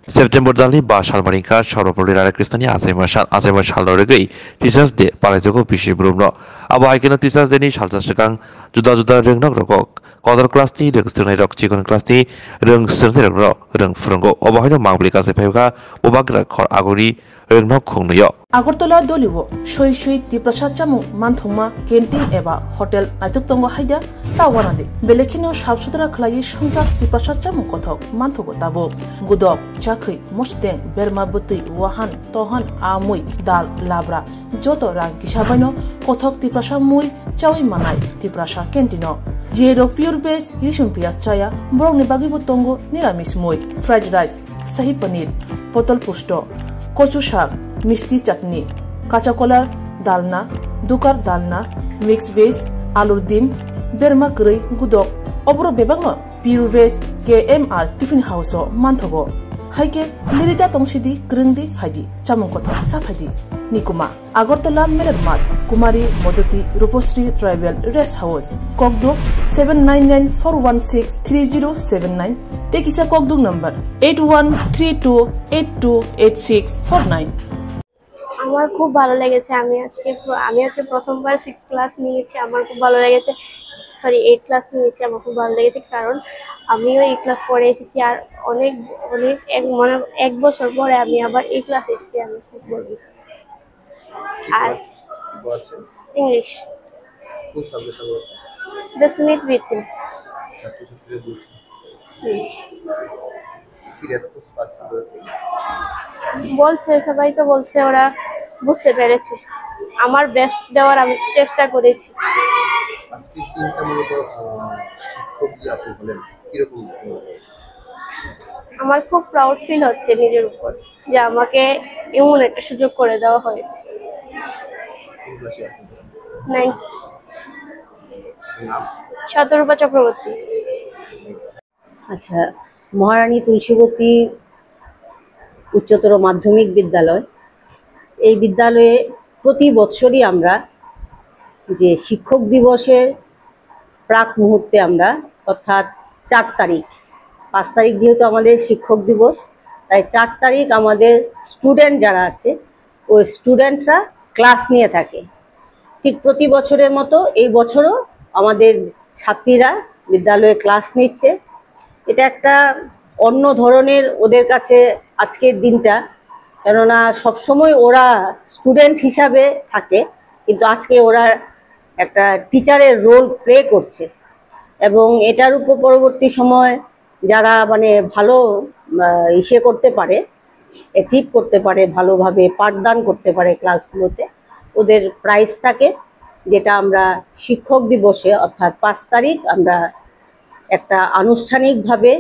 September dalni ba salmarinka Shauropoli Radhakrishnan Azaiman Shaloregi Teachers Day Palaisoko Pishi Brumno Abo Aikeno Teachers Day ni Shaltasakang Juda Rengnok Rokok Kodar class ni Rengstunai Rok Chikon class ni Rengstunai Rok Reng Frungo Obahono Manglika Sepayuka Obagra Kor Aguri Rengnok Kungno Agartala Dolivo Shoi Shui Tiprasachamu Manthuma Canteen Eba Hotel Naituktongo Haida Tawanade Belekino Shabsutra Klai Shuntak Tiprasachamu Kotok Manthogo Tabo Gudok Chakri Mosteng Berma Buti Wahan Tohan Amui Dal Labra Joto Rang Kishabano Kotok Tiprasamui Chawi Manai Tiprasa Kentino Jero Pure Base Yishun Pias Chaya Borong Nibagi Botongo Niramis Mui Fried Rice Sahi Paneer Potol Pusto Kochu Shak मिष्टी चटनी काचा कोलार डालना दुकार डालना mix veg आलूर डिम बेरमा गरै गुदक अब्रो बेबांग पिउ वेज केएमआर टिफिन हाउस मानथगो हाइके लिरिदा तंसिदि ग्रंदि फाइदि चामुंगथ चाफाइदि निकुमा आगरतला मेरमात कुमारी मदति रूपश्री ट्राइबल रेस्ट हाउस कोकदो 7994163079 टेकिसा कोकदो नंबर 8132828649 আমার খুব ভালো লেগেছে আমি আজকে প্রথমবার 6 ক্লাস নিয়েছি আমার খুব ভালো লেগেছে সরি 8 ক্লাস নিয়েছি আমার খুব ভালো লেগেছে কারণ আমিও এই ক্লাস পড়ে এসেছি আর অনেক এক বছর পরে আমি আবার এই ক্লাস এসেছি আমি খুব গর্বিত আর ইংলিশ কোন সাবজেক্টটা বলছো দ্য স্মিথ উইথিন বলছে সবাই তো বলছে ওরা বুঝতে পেরেছে আমার বেস্ট দেওয়ার আমি চেষ্টা করেছি আজকে তিনটা মূলত শিক্ষক যে আপনি বলেন কি রকম আমার খুব প্রাউড ফিল হচ্ছে নিজের উপর যে আমাকে এমন একটা সুযোগ করে দেওয়া হয়েছে শতরূপা চক্রবর্তী আচ্ছা মহারানী তুলসীবতী উচ্চতর মাধ্যমিক বিদ্যালয় এই বিদ্যালয়ে প্রতি বছরই আমরা যে শিক্ষক দিবসের প্রাক মুহূর্তে আমরা অর্থাৎ 4 তারিখ 5 তারিখ যেহেতু আমাদের শিক্ষক দিবস তাই 4 তারিখ আমাদের স্টুডেন্ট যারা আছে ওই স্টুডেন্টরা ক্লাস নিয়ে থাকে ঠিক প্রতি বছরের মতো এই বছরও আমাদের ছাত্রীরা বিদ্যালয়ে ক্লাস নিচ্ছে এটা একটা অন্য ধরনের ওদের কাছে আজকের দিনটা কেননা সবসময় ওরা স্টুডেন্ট হিসাবে থাকে কিন্তু আজকে ওরা একটা টিচারের রোল প্লে করছে এবং এটার উপর পরবর্তী সময় যারা মানে ভালো ইসে করতে পারে অ্যাচিভ করতে পারে ভালোভাবে পাঠদান করতে পারে ক্লাসগুলোতে ওদের প্রাইজ থাকে যেটা আমরা শিক্ষক দিবসে অর্থাৎ 5 তারিখ আমরা একটা আনুষ্ঠানিকভাবে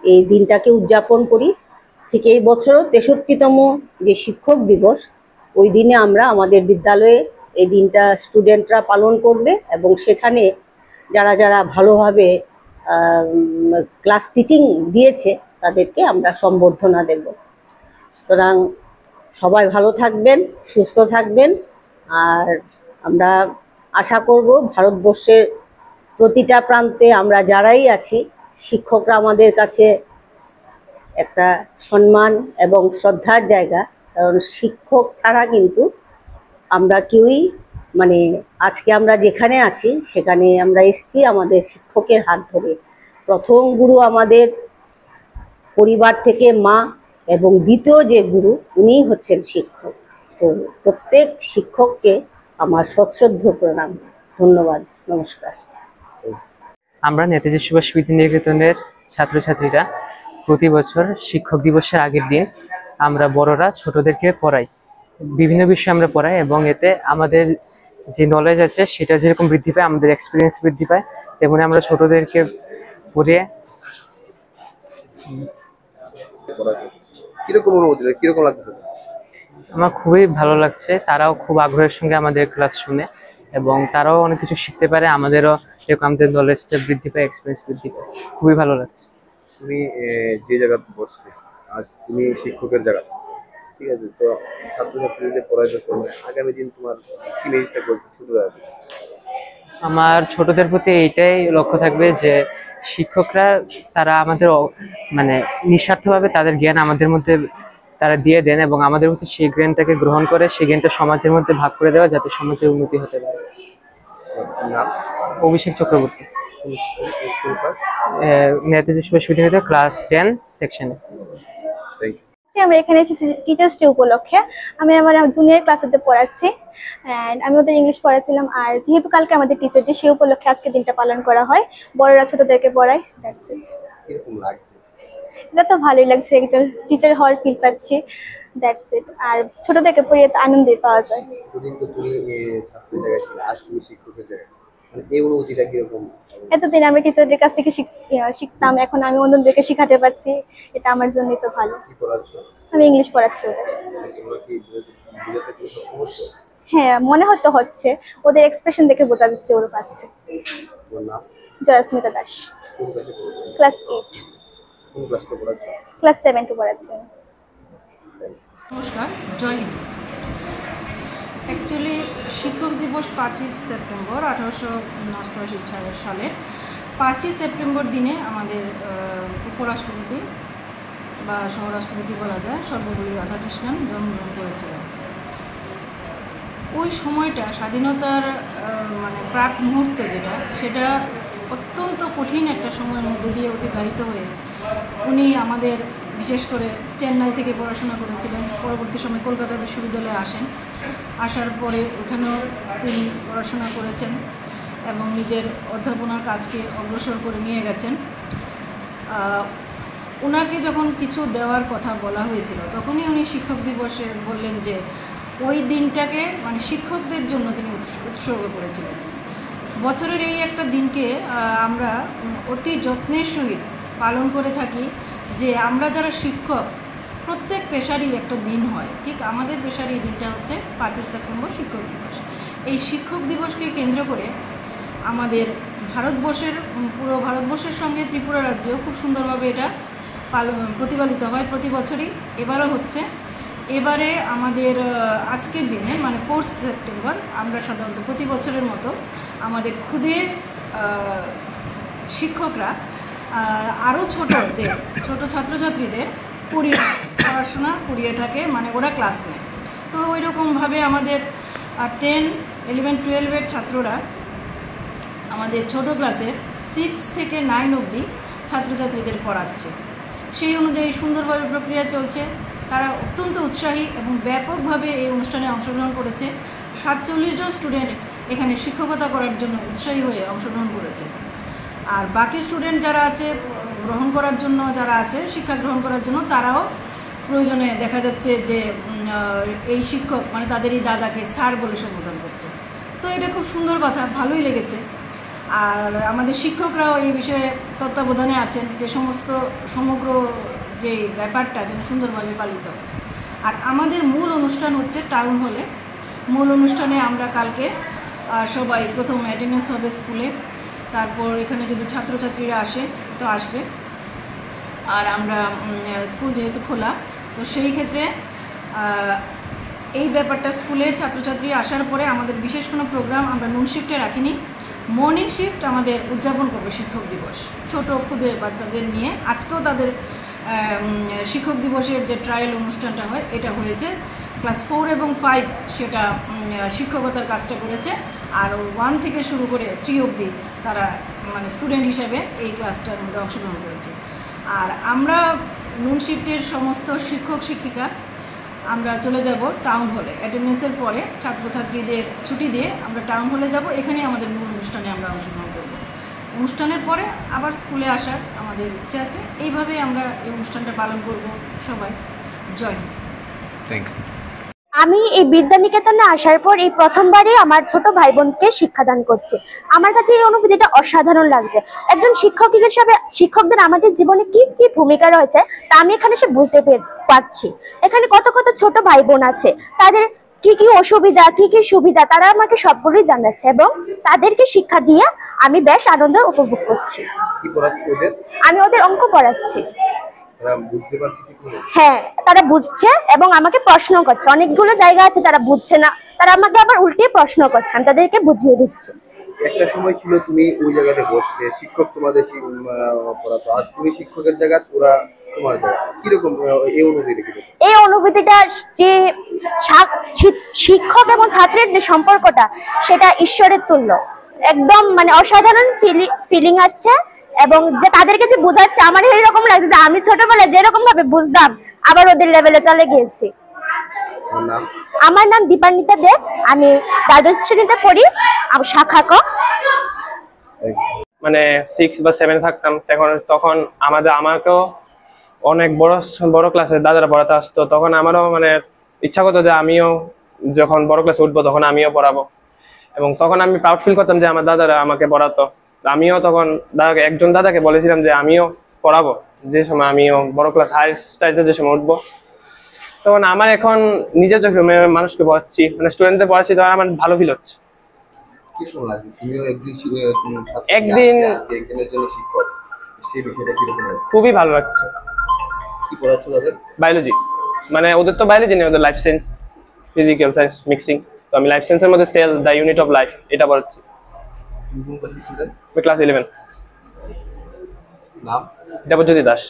এই দিনটাকে উদযাপন করি ঠিক এই বছরও 63তম যে শিক্ষক দিবস ওই দিনে আমরা আমাদের বিদ্যালয়ে এই দিনটা স্টুডেন্টরা পালন করবে এবং সেখানে যারা যারা ভালোভাবে ক্লাস টিচিং দিয়েছে তাদেরকে আমরা সম্বর্ধনা দেব সুতরাং সবাই ভালো থাকবেন সুস্থ থাকবেন আর আমরা আশা করব ভারতবর্ষের প্রতিটা প্রান্তে আমরা যারাই আছি শিক্ষকরা আমাদের কাছে একটা সম্মান এবং শ্রদ্ধার জায়গা কারণ শিক্ষক ছাড়া কিন্তু আমরা কেউই মানে আজকে আমরা যেখানে আছি সেখানে আমরা এসেছি আমাদের শিক্ষকের হাত ধরে প্রথম গুরু আমাদের পরিবার থেকে মা এবং দ্বিতীয় যে গুরু উনিই হচ্ছেন শিক্ষক তো প্রত্যেক শিক্ষককে আমার সশ্রদ্ধ প্রণাম ধন্যবাদ নমস্কার আমরা নেতাজি সুভাষ বিদ্যানিকেতনের ছাত্রছাত্রীরা প্রতি বছর শিক্ষক দিবসের আগের দিন আমরা বড়রা ছোটদেরকে পড়াই বিভিন্ন বিষয় আমরা পড়াই এবং এতে আমাদের যে নলেজ আছে সেটা যেরকম বৃদ্ধি পায় আমাদের এক্সপিরিয়েন্স বৃদ্ধি পায় তেমনি আমরা ছোটদেরকে পড়িয়ে আমার খুবই ভালো লাগছে তারাও খুব আগ্রহের সঙ্গে আমাদের ক্লাস শুনে এবং তারাও অনেক কিছু শিখতে পারে আমাদেরও এরকম আমাদের নলেজটা বৃদ্ধি পায় এক্সপিরিয়েন্স বৃদ্ধি পায় খুবই ভালো লাগছে তুমি যে জায়গাতে বসলে আজ তুমি শিক্ষকের জায়গা ঠিক আছে তো ছাত্রছাত্রীদের পড়াশোনার সময় আগামী দিন তোমার কি মেসেজটা বলছো ছোটরা আমার ছোটদের প্রতি এইটাই লক্ষ্য থাকবে যে শিক্ষকরা তারা আমাদের মানে নিঃস্বার্থভাবে তাদের জ্ঞান আমাদের মধ্যে তারা দিয়ে দেন, এবং আমাদের উচিত সেই জ্ঞানটাকে গ্রহণ করে সেই জ্ঞানটা সমাজের মধ্যে ভাগ করে দেওয়া, যাতে সমাজের উন্নতি হতে পারে। অভিষেক চক্রবর্তী, নেতাজি সুভাষ বিদ্যালয়, ক্লাস 10 সেকশনে। আমরা এখানে এসেছি টিচার্স ডে উপলক্ষে। আমি আমার জুনিয়র ক্লাসেতে পড়াচ্ছি অ্যান্ড আমি ওদের ইংলিশ পড়াচ্ছিলাম। আর যেহেতু কালকে আমাদের টিচার ডে, সেই উপলক্ষে আজকে দিনটা পালন করা হয়। বড়রা ছোটদেরকে পড়ায়। That's it. এটা তো ভালোই লাগছে, একজন টিচার হওয়ার ফিল পাচ্ছি। That's it. আর ছোটদেরকে পড়িয়ে তো আনন্দই পাওয়া যায়। এতদিন আমি টিচারদের কাছ থেকে শিখতাম, এখন আমি অন্যদেরকে শিখাতে পারছি, এটা আমার জন্যই তো ভালো। আমি ইংলিশ পড়াচ্ছি ওদের। হ্যাঁ, মনে হচ্ছে, ওদের এক্সপ্রেশন দেখে বোঝা যাচ্ছে ওরা পাচ্ছে। জয়স্মিতা দাস, ক্লাস 8। ক্লাস 7 কে পড়াচ্ছি। নমস্কার, জয় হিন্দ। অ্যাকচুয়ালি শিক্ষক দিবস 25 সেপ্টেম্বর 1888 সালের 5ই সেপ্টেম্বর দিনে আমাদের উপরাষ্ট্রপতি বা সহরাষ্ট্রপতি বলা যায়, সর্বপল্লী রাধাকৃষ্ণন জন্মগ্রহণ করেছিলেন। ওই সময়টা স্বাধীনতার মানে প্রাক মুহূর্ত যেটা, সেটা অত্যন্ত কঠিন একটা সময়ের মধ্যে দিয়ে অতিবাহিত হয়ে উনি আমাদের বিশেষ করে চেন্নাই থেকে পড়াশোনা করেছিলেন। পরবর্তী সময় কলকাতা বিশ্ববিদ্যালয়ে আসেন। আসার পরে ওখানেও তিনি পড়াশোনা করেছেন এবং নিজের অধ্যাপনার কাজকে অগ্রসর করে নিয়ে গেছেন। ওনাকে যখন কিছু দেওয়ার কথা বলা হয়েছিল, তখনই উনি শিক্ষক দিবসে বললেন যে ওই দিনটাকে মানে শিক্ষকদের জন্য তিনি উৎসর্গ করেছিলেন। বছরের এই একটা দিনকে আমরা অতি যত্নের সহিত পালন করে থাকি, যে আমরা যারা শিক্ষক, প্রত্যেক পেশারই একটা দিন হয়, ঠিক আমাদের পেশার এই দিনটা হচ্ছে 5ই সেপ্টেম্বর শিক্ষক দিবস। এই শিক্ষক দিবসকে কেন্দ্র করে আমাদের ভারতবর্ষের পুরো ভারতবর্ষের সঙ্গে ত্রিপুরা রাজ্যেও খুব সুন্দরভাবে এটা প্রতিপালিত হয় প্রতি বছরই। এবারও হচ্ছে। এবারে আমাদের আজকের দিনে মানে 4 সেপ্টেম্বর আমরা সাধারণত প্রতি বছরের মতো আমাদের খুদে শিক্ষকরা আরও ছোট ছাত্রছাত্রীদের পড়াশোনা করিয়ে থাকে, মানে ওরা ক্লাস নেয়। তো ওই রকমভাবে আমাদের 10, 11, 12-এর ছাত্ররা আমাদের ছোট ক্লাসের 6 থেকে 9 অবধি ছাত্রছাত্রীদের পড়াচ্ছে। সেই অনুযায়ী সুন্দরভাবে প্রক্রিয়া চলছে। তারা অত্যন্ত উৎসাহী এবং ব্যাপকভাবে এই অনুষ্ঠানে অংশগ্রহণ করেছে। 47 জন স্টুডেন্ট এখানে শিক্ষকতা করার জন্য উৎসাহী হয়ে অংশগ্রহণ করেছে। আর বাকি স্টুডেন্ট যারা আছে শিক্ষা গ্রহণ করার জন্য, তারাও প্রয়োজনে দেখা যাচ্ছে যে এই শিক্ষক মানে তাদেরই দাদাকে স্যার বলে সম্বোধন করছে। তো এটা খুব সুন্দর কথা, ভালোই লেগেছে। আর আমাদের শিক্ষকরাও এই বিষয়ে তত্ত্বাবধানে আছেন যে সমগ্র যে ব্যাপারটা যেন সুন্দরভাবে পালিত হয়। আর আমাদের মূল অনুষ্ঠান হচ্ছে টাউন হলে। মূল অনুষ্ঠানে আমরা কালকে সবাই প্রথম অ্যাটেন্ডেন্স হবে স্কুলে, তারপর এখানে যদি ছাত্রছাত্রীরা আসে তো আসবে। আর আমরা স্কুল যেহেতু খোলা, তো সেই ক্ষেত্রে এই ব্যাপারটা স্কুলের ছাত্রছাত্রী আসার পরে আমাদের বিশেষ কোনো প্রোগ্রাম আমরা নুন শিফটে রাখিনি। মর্নিং শিফট আমাদের উদযাপন করবে শিক্ষক দিবস ছোট ক্ষুদে বাচ্চাদের নিয়ে। আজকেও তাদের শিক্ষক দিবসের যে ট্রায়াল অনুষ্ঠানটা হয়, এটা হয়েছে। ক্লাস 4 এবং 5 সেটা শিক্ষকতার কাজটা করেছে। আর 1 থেকে শুরু করে 3 অবধি তারা মানে স্টুডেন্ট হিসাবে এই ক্লাসটার মধ্যে অংশগ্রহণ করেছে। আর আমরা নুন শিফটের সমস্ত শিক্ষক শিক্ষিকা আমরা চলে যাব টাউন হলে। অ্যাটেন্ডেন্সের পরে ছাত্রছাত্রীদের ছুটি দিয়ে আমরা টাউন হলে যাব। এখানে আমাদের মূল অনুষ্ঠানে আমরা অংশগ্রহণ করব। অনুষ্ঠানের পরে আবার স্কুলে আসার আমাদের ইচ্ছে আছে। এইভাবে আমরা এই অনুষ্ঠানটা পালন করব সবাই। জয় হিন্দ। Thank you. আমি এই বিদ্যানিকেতনে আসার পর এই প্রথমবারই আমার ছোট ভাই বোনকে শিক্ষাদান করছি। আমার কাছে এই অনুভূতিটা অসাধারণ লাগছে। একজন শিক্ষক হিসেবে শিক্ষকদের আমাদের জীবনে কি কি ভূমিকা রয়েছে তা আমি এখানে এসে বুঝতে পারছি। এখানে কত কত ছোট ভাই বোন আছে, তাদের কি কি অসুবিধা কি কি সুবিধা তারা আমাকে সবগুলোই জানাচ্ছে, এবং তাদেরকে শিক্ষা দিয়ে আমি বেশ আনন্দ উপভোগ করছি। আমি ওদের অঙ্ক পড়াচ্ছি। হ্যাঁ, তারা বুঝছে এবং আমাকে প্রশ্ন করছে। অনেকগুলো জায়গা আছে তারা বুঝছে না, তারা আমাকে আবার উল্টে প্রশ্ন করছে, আমি তাদেরকে বুঝিয়ে দিচ্ছি। একটা সময় ছিল তুমি ওই জায়গাতে বসতে, শিক্ষক তোমাদের পড়াতো, আজ তুমি শিক্ষকের জায়গা, ওরা তোমার জায়গা, কিরকম এই অনুভূতি? এই অনুভূতিটা যে শিক্ষক এবং ছাত্রের যে সম্পর্কটা, সেটা ঈশ্বরের তুল্য, একদম মানে অসাধারণ ফিলিং আসছে। এবং যে তাদেরকে যে বোঝাচ্ছে, আমার এরকম লাগছে যে আমি ছোটবেলায় যেরকম ভাবে বুঝতাম আবার ওদের লেভেলে চলে গিয়েছি। আমার নাম দীপান্বিতা দেব, আমি দ্বাদশ শ্রেণীতে পড়ি, শাখা ক। মানে 6 বা 7 থাকতাম তখন আমাকেও অনেক বড় ক্লাসে দাদারা পড়াতে আসতো। তখন আমারও মানে ইচ্ছা করতো যে আমিও যখন বড় ক্লাসে উঠবো তখন আমিও পড়াবো, এবং তখন আমি প্রাউড ফিল করতাম যে আমার দাদারা আমাকে পড়াতো। আমিও তখন একজন দাদাকে বলেছিলাম যে আমিও পড়াবো, যে সময় আমিও বড় ক্লাস হায়ার স্টাডিজে যে সময় উঠবো। তখন আমার এখন নিজের চোখে মানুষকে পড়াচ্ছি, মানে স্টুডেন্টদের পড়াচ্ছি, তখন আমার ভালো ফিল হচ্ছে। একদিন খুবই ভালো লাগছে। বায়োলজি, মানে ওদের তো বায়োলজি নেই, ওদের life science, physical science mixing. তো আমি লাইফ সায়েন্সের মধ্যে cell the unit of life এটা পড়াচ্ছি। ক্লাস 11। দেবজ্যোতি দাস।